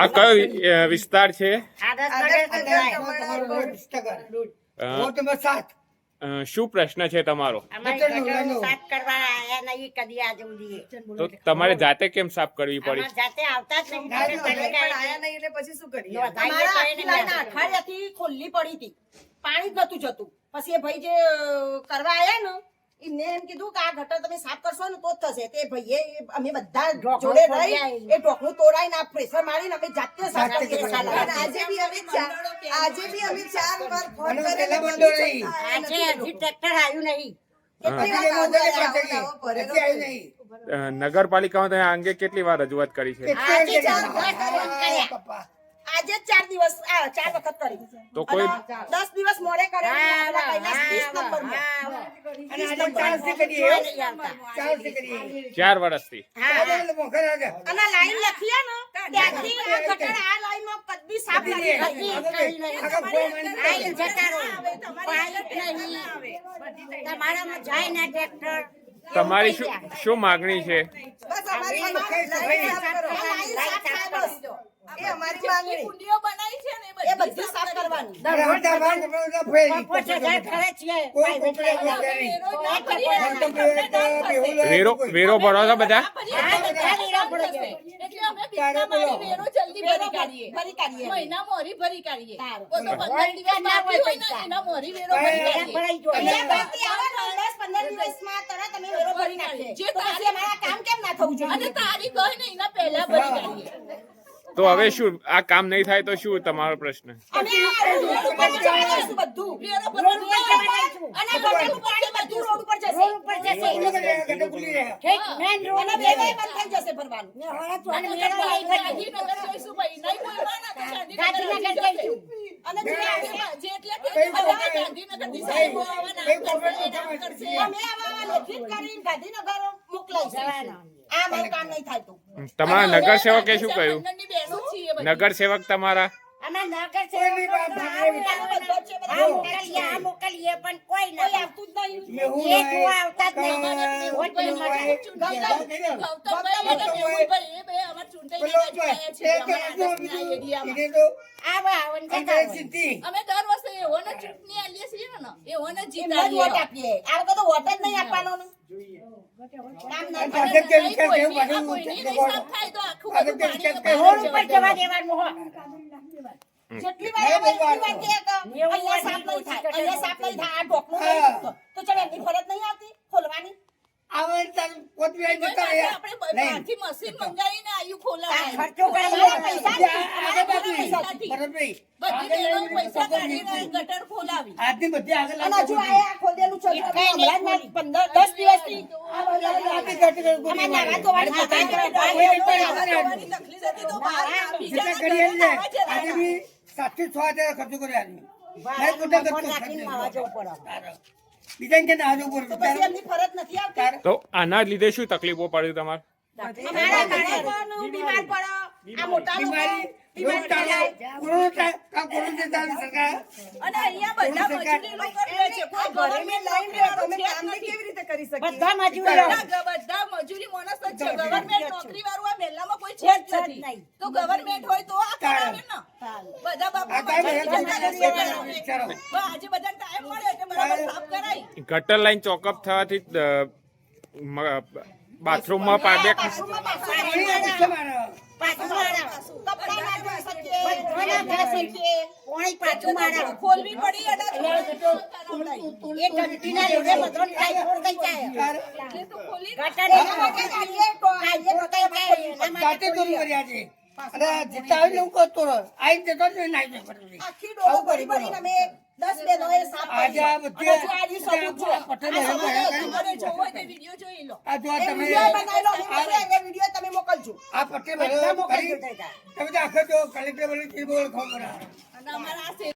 આ કયો વિસ્તાર છે? શું પ્રશ્ન છે તમારો? તો તમારે જાતે કેમ સાફ કરવી પડી? ખોલ્લી પડી હતી, પાણી જ નતું જતું. પછી એ ભાઈ જે કરવા આયા ને એમને એમ કીધું કે આ ગટર તમે સાફ કરશો ને તો જ થશે. તે ભાઈએ અમે બધા જોડે રહી એ ઢોકણું તોડાઈને આ પ્રેશર મારીને અમે જાતે સાફ કરી. આજે બી અમે 4 વાર ફોન કરેલા આજે હજી ટ્રેક્ટર આવ્યું નહીં. નગરપાલિકામાં તમે આ અંગે કેટલી વાર રજૂઆત કરી છે? આજે 4 દિવસ 4 વખત કરી. તો કોઈ 10 દિવસ મોડે કરે. 4 વર્ષથી અને લાઈન લખીએ ને ત્યાંથી આ ગટર આ લાઈનમાં કદી સાફ નથી તમારામાં જાય ને ટ્રેક્ટર. તમારી શું માગણી છે? બસ અમારી એ અમારી માંગણી કુંડીઓ બનાવી છે ને એ બધી સાફ કરવાની. વેરો ભરો છો બધા? તો હવે શું આ કામ નહીં થાય તો શું તમારો પ્રશ્ન? તમારા નગર સેવકે શું કહ્યું? નગર સેવક તમારા મોકલીએ પણ કોઈ આવતું જ નહીં. અમે દર વર્ષે એવોને ચૂંટણી આલીએ છીએ ને એવોને જીતાડીએ વોટ આપીએ. આ વખતે તો વોટ જ નહીં આપવાનો ને. જેટલી વાર તો ચાલ એની ફરજ નહીં આવતી ખોલવાની. મશીન મંગાવીને આયુ ગટર ખોલાવી 7-6 ખર્ચો કર્યો. તો આના લીધે શું તકલીફો પડ્યું તમારે? બીમાર પડો આ મોટા મજૂરી માણસ જ છે. ગવર્નમેન્ટ નોકરી વાળું આ મેલામાં કોઈ છે જ નથી. તો ગવર્નમેન્ટ હોય તો આ કરાવે ને બધા બાપા આજે બધા ટાઈમ મળે એટલે બરાબર સાફ કરાય. ગટર લાઈન ચોકઅપ થવાથી બાથરૂમમાં પાડે ખોલવી પડી તમે મોકલજો. આ પટેલ તમે આખો કલેક્ટર